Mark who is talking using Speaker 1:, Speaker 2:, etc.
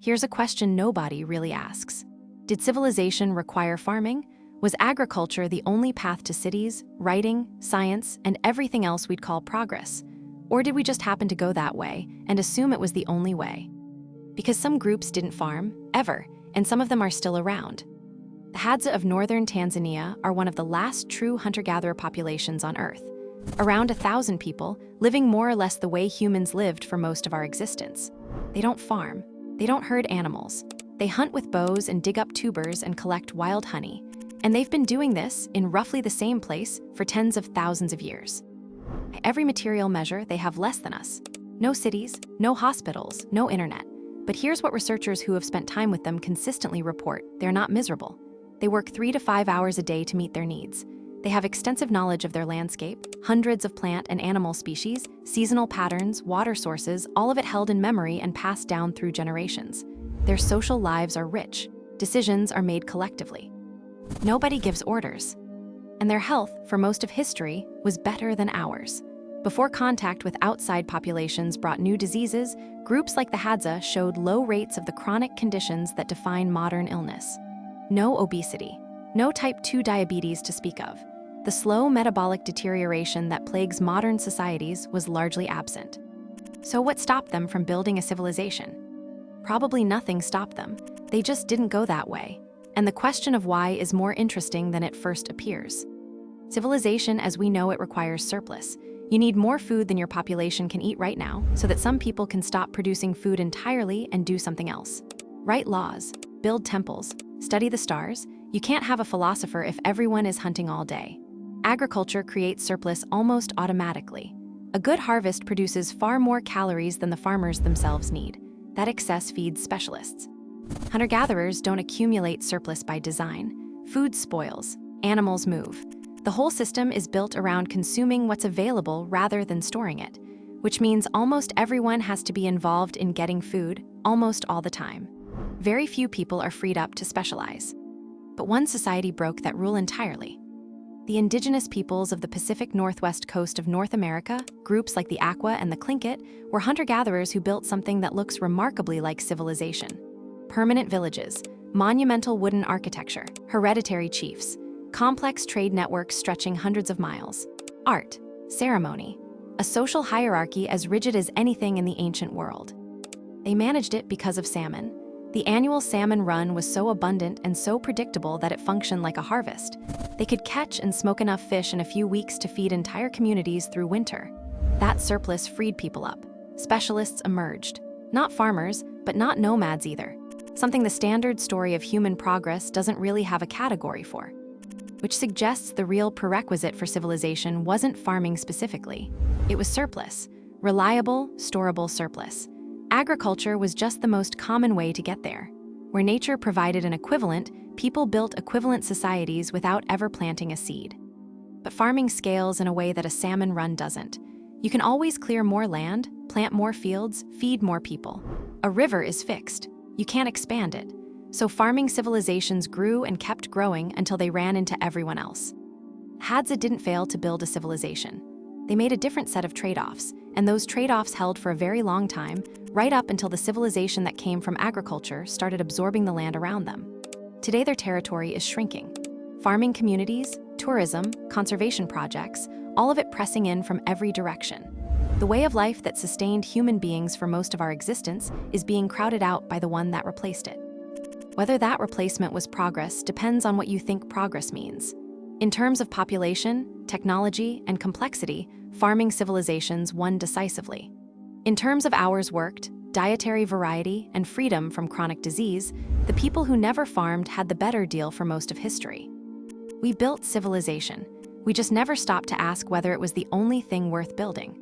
Speaker 1: Here's a question nobody really asks. Did civilization require farming? Was agriculture the only path to cities, writing, science, and everything else we'd call progress? Or did we just happen to go that way and assume it was the only way? Because some groups didn't farm, ever, and some of them are still around. The Hadza of northern Tanzania are one of the last true hunter-gatherer populations on Earth. Around 1,000 people, living more or less the way humans lived for most of our existence. They don't farm. They don't herd animals. They hunt with bows and dig up tubers and collect wild honey. And they've been doing this in roughly the same place for tens of thousands of years. By every material measure, they have less than us. No cities, no hospitals, no internet. But here's what researchers who have spent time with them consistently report: they're not miserable. They work 3 to 5 hours a day to meet their needs. They have extensive knowledge of their landscape, hundreds of plant and animal species, seasonal patterns, water sources, all of it held in memory and passed down through generations. Their social lives are rich. Decisions are made collectively. Nobody gives orders. And their health, for most of history, was better than ours. Before contact with outside populations brought new diseases, groups like the Hadza showed low rates of the chronic conditions that define modern illness. No obesity, no type 2 diabetes to speak of. The slow metabolic deterioration that plagues modern societies was largely absent. So what stopped them from building a civilization? Probably nothing stopped them. They just didn't go that way. And the question of why is more interesting than it first appears. Civilization as we know it requires surplus. You need more food than your population can eat right now, so that some people can stop producing food entirely and do something else. Write laws, build temples, study the stars. You can't have a philosopher if everyone is hunting all day. Agriculture creates surplus almost automatically. A good harvest produces far more calories than the farmers themselves need. That excess feeds specialists. Hunter-gatherers don't accumulate surplus by design. Food spoils, animals move. The whole system is built around consuming what's available rather than storing it, which means almost everyone has to be involved in getting food almost all the time. Very few people are freed up to specialize. But one society broke that rule entirely. The indigenous peoples of the Pacific Northwest coast of North America, groups like the Aqua and the Tlingit, were hunter-gatherers who built something that looks remarkably like civilization. Permanent villages, monumental wooden architecture, hereditary chiefs, complex trade networks stretching hundreds of miles, art, ceremony, a social hierarchy as rigid as anything in the ancient world. They managed it because of salmon. The annual salmon run was so abundant and so predictable that it functioned like a harvest. They could catch and smoke enough fish in a few weeks to feed entire communities through winter. That surplus freed people up. Specialists emerged. Not farmers, but not nomads either. Something the standard story of human progress doesn't really have a category for. Which suggests the real prerequisite for civilization wasn't farming specifically. It was surplus. Reliable, storable surplus. Agriculture was just the most common way to get there. Where nature provided an equivalent, people built equivalent societies without ever planting a seed. But farming scales in a way that a salmon run doesn't. You can always clear more land, plant more fields, feed more people. A river is fixed. You can't expand it. So farming civilizations grew and kept growing until they ran into everyone else. Hadza didn't fail to build a civilization. They made a different set of trade-offs, and those trade-offs held for a very long time, right up until the civilization that came from agriculture started absorbing the land around them. Today their territory is shrinking. Farming communities, tourism, conservation projects, all of it pressing in from every direction. The way of life that sustained human beings for most of our existence is being crowded out by the one that replaced it. Whether that replacement was progress depends on what you think progress means. In terms of population, technology, and complexity, farming civilizations won decisively. In terms of hours worked, dietary variety, and freedom from chronic disease, the people who never farmed had the better deal for most of history. We built civilization. We just never stopped to ask whether it was the only thing worth building.